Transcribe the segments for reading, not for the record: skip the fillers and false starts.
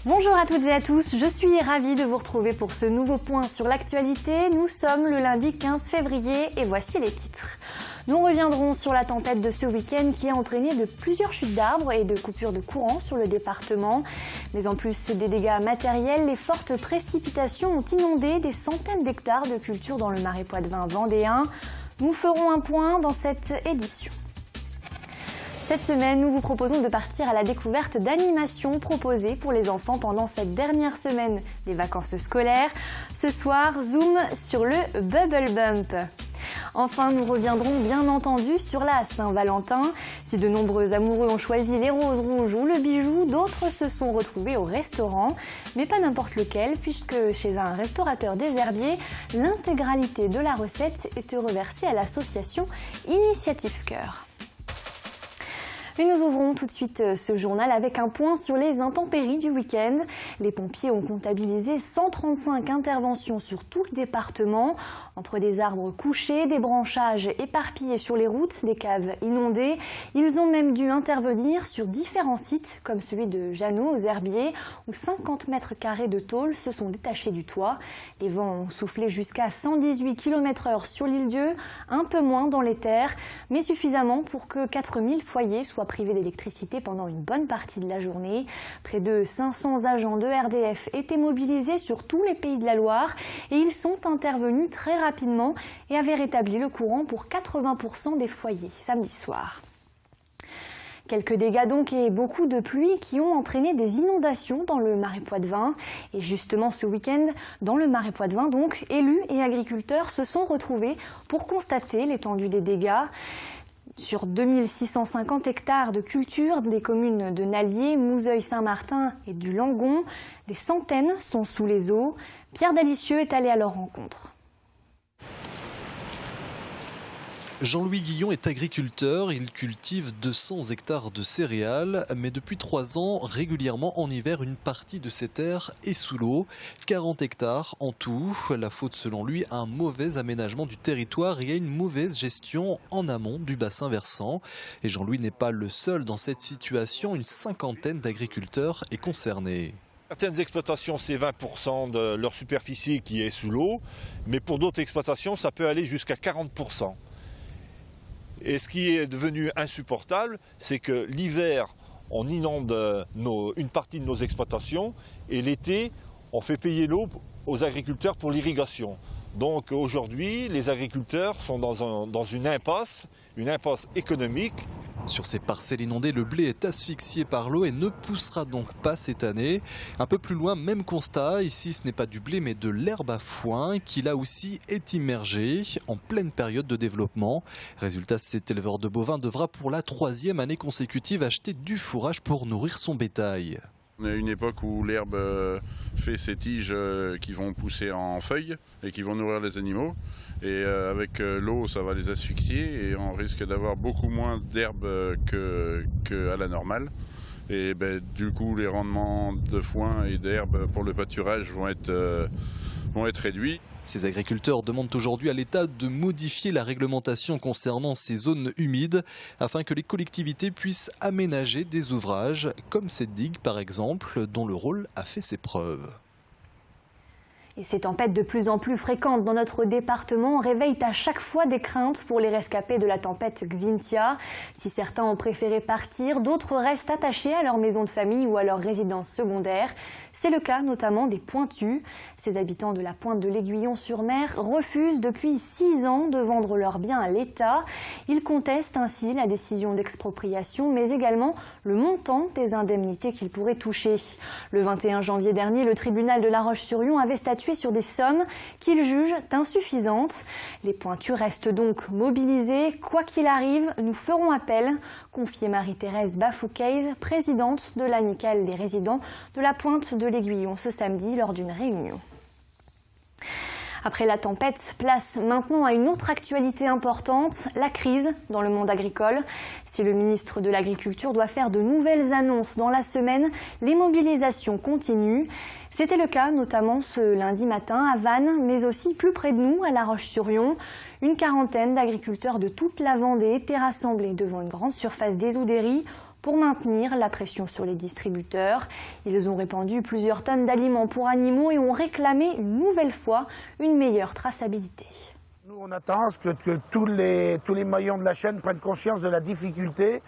Bonjour à toutes et à tous, je suis ravie de vous retrouver pour ce nouveau point sur l'actualité. Nous sommes le lundi 15 février et voici les titres. Nous reviendrons sur la tempête de ce week-end qui a entraîné de plusieurs chutes d'arbres et de coupures de courant sur le département. Mais en plus des dégâts matériels, les fortes précipitations ont inondé des centaines d'hectares de cultures dans le Marais Poitevin vendéen. Nous ferons un point dans cette édition. Cette semaine, nous vous proposons de partir à la découverte d'animations proposées pour les enfants pendant cette dernière semaine des vacances scolaires. Ce soir, zoom sur le Bubble Bump. Enfin, nous reviendrons bien entendu sur la Saint-Valentin. Si de nombreux amoureux ont choisi les roses rouges ou le bijou, d'autres se sont retrouvés au restaurant. Mais pas n'importe lequel, puisque chez un restaurateur des Herbiers, l'intégralité de la recette était reversée à l'association Initiative Cœur. Mais nous ouvrons tout de suite ce journal avec un point sur les intempéries du week-end. Les pompiers ont comptabilisé 135 interventions sur tout le département. Entre des arbres couchés, des branchages éparpillés sur les routes, des caves inondées, ils ont même dû intervenir sur différents sites, comme celui de Jeannot aux Herbiers, où 50 mètres carrés de tôle se sont détachés du toit. Les vents ont soufflé jusqu'à 118 km/h sur l'île-Dieu, un peu moins dans les terres, mais suffisamment pour que 4000 foyers soient privés d'électricité pendant une bonne partie de la journée. Près de 500 agents de RDF étaient mobilisés sur tous les pays de la Loire et ils sont intervenus très rapidement et avaient rétabli le courant pour 80% des foyers samedi soir. Quelques dégâts donc et beaucoup de pluie qui ont entraîné des inondations dans le Marais Poitevin. Et justement ce week-end, dans le Marais Poitevin, donc, élus et agriculteurs se sont retrouvés pour constater l'étendue des dégâts. Sur 2650 hectares de culture des communes de Nallier, Mouzeuil-Saint-Martin et du Langon, des centaines sont sous les eaux. Pierre Dalicieux est allé à leur rencontre. Jean-Louis Guillon est agriculteur, il cultive 200 hectares de céréales, mais depuis 3 ans, régulièrement en hiver, une partie de ces terres est sous l'eau. 40 hectares en tout. La faute selon lui à un mauvais aménagement du territoire et à une mauvaise gestion en amont du bassin versant. Et Jean-Louis n'est pas le seul dans cette situation, une cinquantaine d'agriculteurs est concernée. Certaines exploitations, c'est 20% de leur superficie qui est sous l'eau, mais pour d'autres exploitations, ça peut aller jusqu'à 40%. Et ce qui est devenu insupportable, c'est que l'hiver, on inonde une partie de nos exploitations et l'été, on fait payer l'eau aux agriculteurs pour l'irrigation. Donc aujourd'hui, les agriculteurs sont dans une impasse économique. Sur ces parcelles inondées, le blé est asphyxié par l'eau et ne poussera donc pas cette année. Un peu plus loin, même constat. Ici, ce n'est pas du blé, mais de l'herbe à foin qui, là aussi, est immergée en pleine période de développement. Résultat, cet éleveur de bovins devra pour la 3e année consécutive acheter du fourrage pour nourrir son bétail. On est à une époque où l'herbe fait ses tiges qui vont pousser en feuilles et qui vont nourrir les animaux. Et avec l'eau, ça va les asphyxier et on risque d'avoir beaucoup moins d'herbe qu'à la normale. Et du coup, les rendements de foin et d'herbe pour le pâturage vont être réduits. Ces agriculteurs demandent aujourd'hui à l'État de modifier la réglementation concernant ces zones humides afin que les collectivités puissent aménager des ouvrages comme cette digue par exemple, dont le rôle a fait ses preuves. Et ces tempêtes de plus en plus fréquentes dans notre département réveillent à chaque fois des craintes pour les rescapés de la tempête Xynthia. Si certains ont préféré partir, d'autres restent attachés à leur maison de famille ou à leur résidence secondaire. C'est le cas notamment des Pointus. Ces habitants de la pointe de l'Aiguillon-sur-Mer refusent depuis 6 ans de vendre leurs biens à l'État. Ils contestent ainsi la décision d'expropriation, mais également le montant des indemnités qu'ils pourraient toucher. Le 21 janvier dernier, le tribunal de La Roche-sur-Yon avait statué sur des sommes qu'ils jugent insuffisantes. Les Pointus restent donc mobilisés. Quoi qu'il arrive, nous ferons appel, confiait Marie-Thérèse Bafouquez, présidente de l'amicale des résidents de la pointe de l'Aiguillon ce samedi lors d'une réunion. Après la tempête, place maintenant à une autre actualité importante, la crise dans le monde agricole. Si le ministre de l'Agriculture doit faire de nouvelles annonces dans la semaine, les mobilisations continuent. C'était le cas notamment ce lundi matin à Vannes, mais aussi plus près de nous, à La Roche-sur-Yon. Une quarantaine d'agriculteurs de toute la Vendée étaient rassemblés devant une grande surface des Oudéry pour maintenir la pression sur les distributeurs. Ils ont répandu plusieurs tonnes d'aliments pour animaux et ont réclamé une nouvelle fois une meilleure traçabilité. Nous, on attend que tous les maillons de la chaîne prennent conscience de la difficulté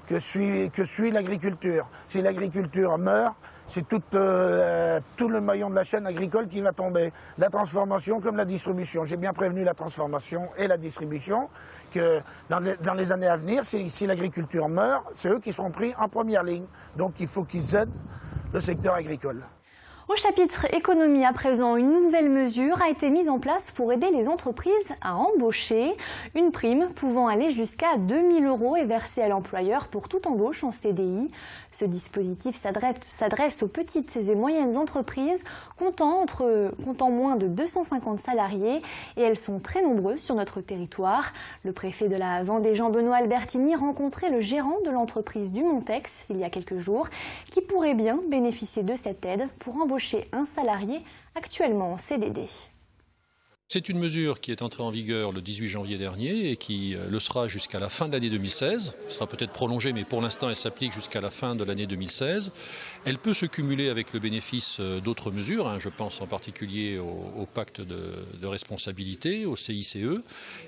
que suit l'agriculture. Si l'agriculture meurt, c'est tout le maillon de la chaîne agricole qui va tomber. La transformation comme la distribution. J'ai bien prévenu la transformation et la distribution que dans les années à venir, si l'agriculture meurt, c'est eux qui seront pris en première ligne. Donc il faut qu'ils aident le secteur agricole. Au chapitre économie à présent, une nouvelle mesure a été mise en place pour aider les entreprises à embaucher. Une prime pouvant aller jusqu'à 2 000 € est versée à l'employeur pour toute embauche en CDI. Ce dispositif s'adresse aux petites et moyennes entreprises comptant moins de 250 salariés et elles sont très nombreuses sur notre territoire. Le préfet de la Vendée, Jean-Benoît Albertini, rencontrait le gérant de l'entreprise du Montex il y a quelques jours qui pourrait bien bénéficier de cette aide pour embaucher un salarié actuellement en CDD. C'est une mesure qui est entrée en vigueur le 18 janvier dernier et qui le sera jusqu'à la fin de l'année 2016. Elle sera peut-être prolongée, mais pour l'instant, elle s'applique jusqu'à la fin de l'année 2016. Elle peut se cumuler avec le bénéfice d'autres mesures. Je pense en particulier au pacte de responsabilité, au CICE.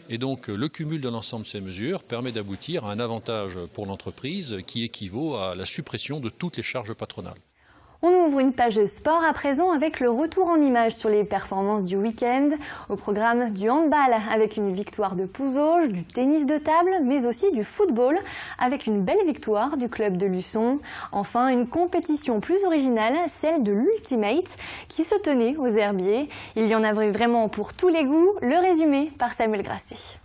Et donc, le cumul de l'ensemble de ces mesures permet d'aboutir à un avantage pour l'entreprise qui équivaut à la suppression de toutes les charges patronales. On ouvre une page de sport à présent avec le retour en images sur les performances du week-end. Au programme du handball avec une victoire de Pouzauges, du tennis de table, mais aussi du football avec une belle victoire du club de Luçon. Enfin, une compétition plus originale, celle de l'Ultimate, qui se tenait aux Herbiers. Il y en avait vraiment pour tous les goûts. Le résumé par Samuel Grasset.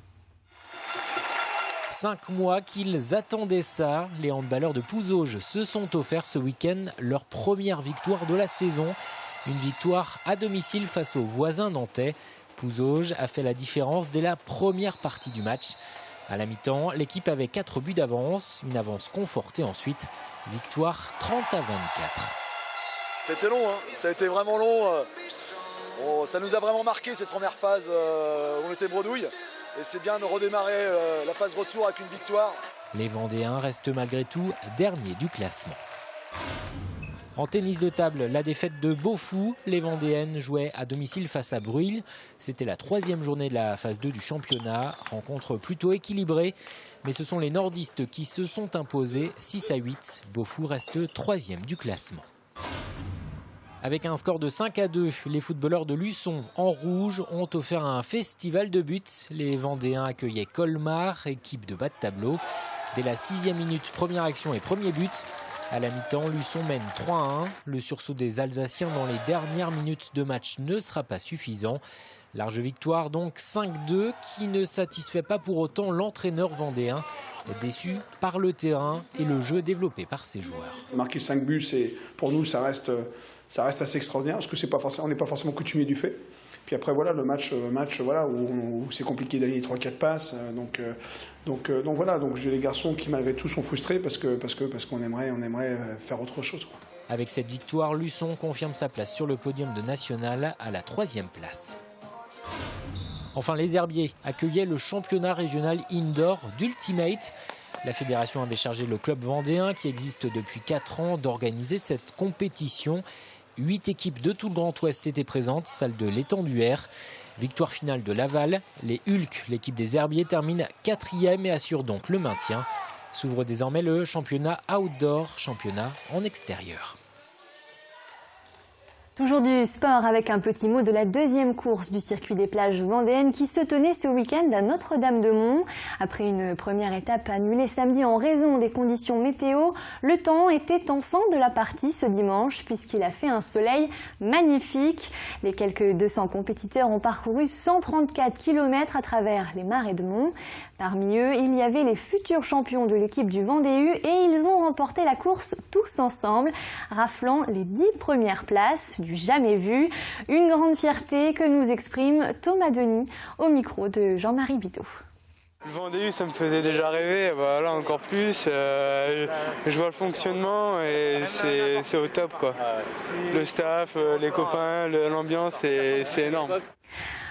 5 mois qu'ils attendaient ça. Les handballeurs de Pouzauges se sont offerts ce week-end leur première victoire de la saison. Une victoire à domicile face aux voisins nantais. Pouzauges a fait la différence dès la première partie du match. À la mi-temps, l'équipe avait 4 buts d'avance. Une avance confortée ensuite. Victoire 30-24. C'était long, ça a été vraiment long. Ça nous a vraiment marqué cette première phase où on était bredouille. Et c'est bien de redémarrer la phase retour avec une victoire. Les Vendéens restent malgré tout derniers du classement. En tennis de table, la défaite de Beaufou. Les Vendéennes jouaient à domicile face à Bruyl. C'était la 3e journée de la phase 2 du championnat. Rencontre plutôt équilibrée. Mais ce sont les nordistes qui se sont imposés 6-8. Beaufou reste 3e du classement. Avec un score de 5-2, les footballeurs de Luçon en rouge ont offert un festival de buts. Les Vendéens accueillaient Colmar, équipe de bas de tableau. Dès la 6e minute, première action et premier but. À la mi-temps, Luçon mène 3-1. Le sursaut des Alsaciens dans les dernières minutes de match ne sera pas suffisant. Large victoire donc 5-2 qui ne satisfait pas pour autant l'entraîneur vendéen, déçu par le terrain et le jeu développé par ses joueurs. Marquer 5 buts, pour nous, ça reste assez extraordinaire parce que on n'est pas forcément coutumier du fait. Puis après voilà le match voilà où c'est compliqué d'aller 3-4 passes. Donc voilà, donc j'ai les garçons qui malgré tout sont frustrés parce qu'on aimerait faire autre chose, quoi. Avec cette victoire, Luçon confirme sa place sur le podium de National à la 3e place. Enfin, les Herbiers accueillaient le championnat régional indoor d'Ultimate. La fédération avait chargé le club vendéen, qui existe depuis 4 ans, d'organiser cette compétition. 8 équipes de tout le Grand Ouest étaient présentes, salle de l'Étendue-R. Victoire finale de Laval. Les Hulks, l'équipe des Herbiers, termine 4e et assure donc le maintien. S'ouvre désormais le championnat outdoor, championnat en extérieur. Toujours du sport avec un petit mot de la 2e course du circuit des plages vendéennes qui se tenait ce week-end à Notre-Dame-de-Mont. Après une première étape annulée samedi en raison des conditions météo, le temps était enfin de la partie ce dimanche puisqu'il a fait un soleil magnifique. Les quelques 200 compétiteurs ont parcouru 134 km à travers les marais de Mont. Parmi eux, il y avait les futurs champions de l'équipe du Vendée U et ils ont remporté la course tous ensemble, raflant les 10 premières places du jamais vu. Une grande fierté que nous exprime Thomas Denis au micro de Jean-Marie Bidot. Le Vendée U, ça me faisait déjà rêver, là encore plus. Je vois le fonctionnement et c'est au top, quoi. Le staff, les copains, l'ambiance, c'est énorme.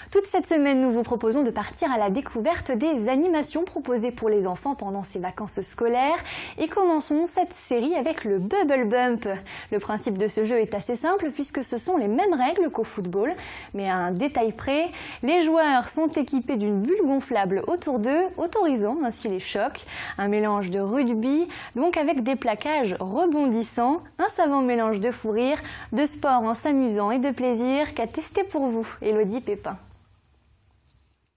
Toute cette semaine, nous vous proposons de partir à la découverte des animations proposées pour les enfants pendant ces vacances scolaires. Et commençons cette série avec le Bubble Bump. Le principe de ce jeu est assez simple puisque ce sont les mêmes règles qu'au football. Mais à un détail près, les joueurs sont équipés d'une bulle gonflable autour d'eux, autorisant ainsi les chocs. Un mélange de rugby, donc avec des plaquages rebondissants. Un savant mélange de fou rire, de sport en s'amusant et de plaisir qu'a testé pour vous Élodie Pépin.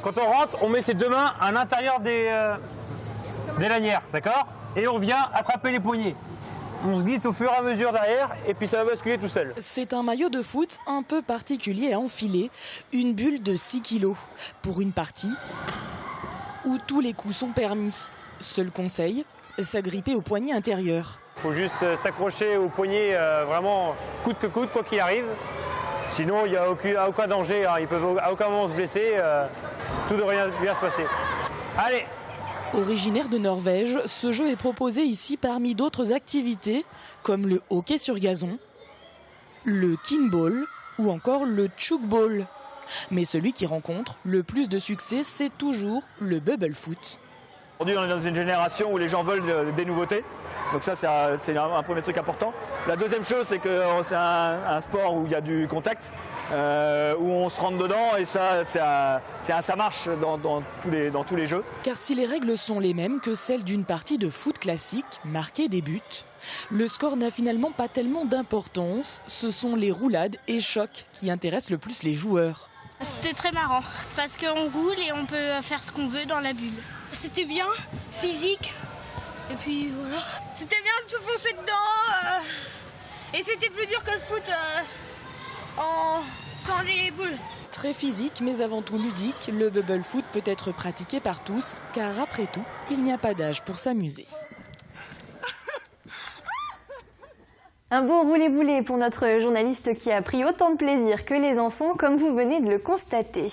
Quand on rentre, on met ses deux mains à l'intérieur des lanières, d'accord? Et on vient attraper les poignets. On se glisse au fur et à mesure derrière et puis ça va basculer tout seul. C'est un maillot de foot un peu particulier à enfiler, une bulle de 6 kilos pour une partie où tous les coups sont permis. Seul conseil, s'agripper au poignet intérieur. Il faut juste s'accrocher au poignet vraiment coûte que coûte, quoi qu'il arrive. Sinon, il n'y a aucun danger, hein. Ils peuvent à aucun moment se blesser, tout devrait bien se passer. Allez! Originaire de Norvège, ce jeu est proposé ici parmi d'autres activités comme le hockey sur gazon, le kinball ou encore le tchoukball. Mais celui qui rencontre le plus de succès, c'est toujours le bubble foot. Aujourd'hui, on est dans une génération où les gens veulent des nouveautés. Donc ça, c'est un premier truc important. La deuxième chose, c'est que c'est un sport où il y a du contact, où on se rentre dedans et ça marche dans tous les jeux. Car si les règles sont les mêmes que celles d'une partie de foot classique, marquer des buts, le score n'a finalement pas tellement d'importance. Ce sont les roulades et chocs qui intéressent le plus les joueurs. C'était très marrant parce qu'on roule et on peut faire ce qu'on veut dans la bulle. C'était bien, physique. Et puis voilà. C'était bien de se foncer dedans et c'était plus dur que le foot sans les boules. Très physique mais avant tout ludique, le bubble foot peut être pratiqué par tous car après tout, il n'y a pas d'âge pour s'amuser. Un beau roulé-boulé pour notre journaliste qui a pris autant de plaisir que les enfants, comme vous venez de le constater.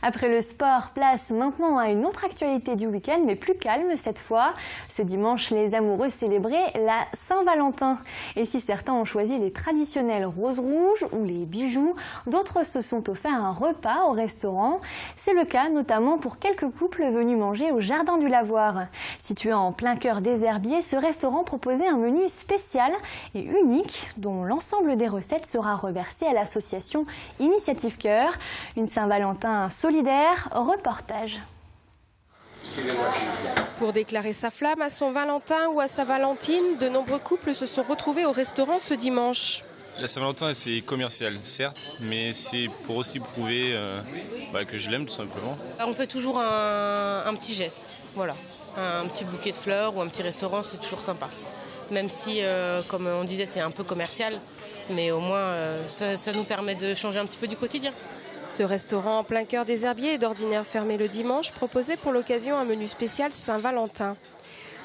Après le sport, place maintenant à une autre actualité du week-end, mais plus calme cette fois. Ce dimanche, les amoureux célébraient la Saint-Valentin. Et si certains ont choisi les traditionnels roses rouges ou les bijoux, d'autres se sont offerts un repas au restaurant. C'est le cas notamment pour quelques couples venus manger au Jardin du Lavoir. Situé en plein cœur des herbiers, ce restaurant proposait un menu spécial et unique dont l'ensemble des recettes sera reversé à l'association Initiative Cœur. Une Saint-Valentin solidaire, reportage. Pour déclarer sa flamme à son Valentin ou à sa Valentine, de nombreux couples se sont retrouvés au restaurant ce dimanche. La Saint-Valentin, c'est commercial, certes, mais c'est pour aussi prouver que je l'aime tout simplement. On fait toujours un petit geste, voilà. Un petit bouquet de fleurs ou un petit restaurant, c'est toujours sympa. Même si, comme on disait, c'est un peu commercial, mais au moins ça nous permet de changer un petit peu du quotidien. Ce restaurant en plein cœur des herbiers est d'ordinaire fermé le dimanche, proposait pour l'occasion un menu spécial Saint-Valentin.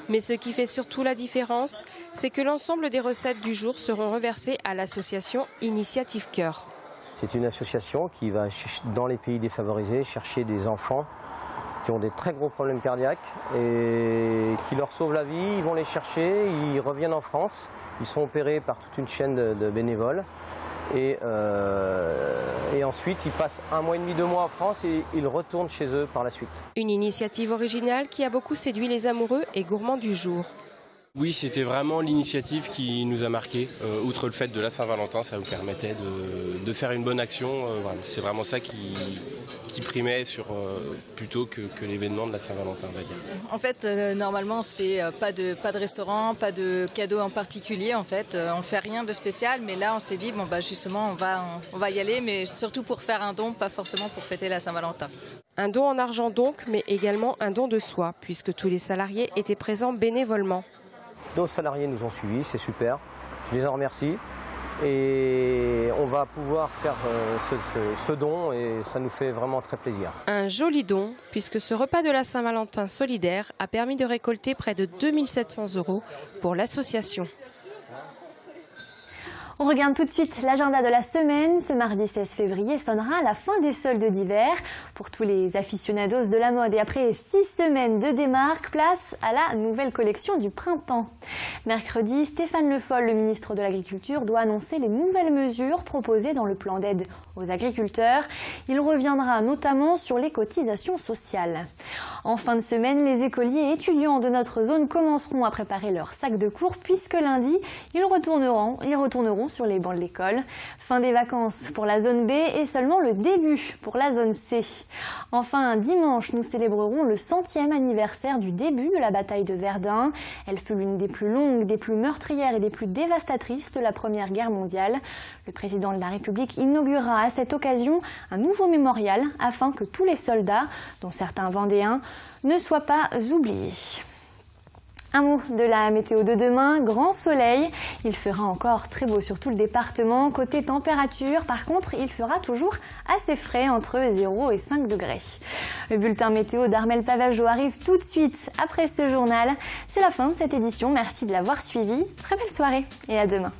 Mais ce qui fait surtout la différence, c'est que l'ensemble des recettes du jour seront reversées à l'association Initiative Cœur. C'est une association qui va dans les pays défavorisés chercher des enfants qui ont des très gros problèmes cardiaques et qui leur sauvent la vie. Ils vont les chercher, ils reviennent en France, ils sont opérés par toute une chaîne de bénévoles. Et ensuite, ils passent 1 mois et demi, 2 mois en France et ils retournent chez eux par la suite. Une initiative originale qui a beaucoup séduit les amoureux et gourmands du jour. Oui, c'était vraiment l'initiative qui nous a marqué. Outre le fait de la Saint-Valentin, ça nous permettait de faire une bonne action. C'est vraiment ça qui primait plutôt que l'événement de la Saint-Valentin, on va dire. En fait, normalement, on se fait pas de restaurant, pas de cadeau en particulier. En fait, on fait rien de spécial, mais là, on s'est dit justement, on va y aller, mais surtout pour faire un don, pas forcément pour fêter la Saint-Valentin. Un don en argent donc, mais également un don de soi, puisque tous les salariés étaient présents bénévolement. Nos salariés nous ont suivis, c'est super. Je les en remercie. Et on va pouvoir faire ce don et ça nous fait vraiment très plaisir. Un joli don, puisque ce repas de la Saint-Valentin solidaire a permis de récolter près de 2 700 € pour l'association. On regarde tout de suite l'agenda de la semaine. Ce mardi 16 février sonnera la fin des soldes d'hiver. Pour tous les aficionados de la mode et après 6 semaines de démarque, place à la nouvelle collection du printemps. Mercredi, Stéphane Le Foll, le ministre de l'Agriculture, doit annoncer les nouvelles mesures proposées dans le plan d'aide aux agriculteurs. Il reviendra notamment sur les cotisations sociales. En fin de semaine, les écoliers et étudiants de notre zone commenceront à préparer leur sac de cours puisque lundi, ils retourneront sur les bancs de l'école. Fin des vacances pour la zone B et seulement le début pour la zone C. Enfin, dimanche, nous célébrerons le 100e anniversaire du début de la bataille de Verdun. Elle fut l'une des plus longues, des plus meurtrières et des plus dévastatrices de la Première Guerre mondiale. Le président de la République inaugurera à cette occasion un nouveau mémorial afin que tous les soldats, dont certains vendéens, ne soient pas oubliés. Un mot de la météo de demain, grand soleil. Il fera encore très beau sur tout le département. Côté température, par contre, il fera toujours assez frais, entre 0 et 5 degrés. Le bulletin météo d'Armelle Pavageau arrive tout de suite après ce journal. C'est la fin de cette édition. Merci de l'avoir suivi. Très belle soirée et à demain.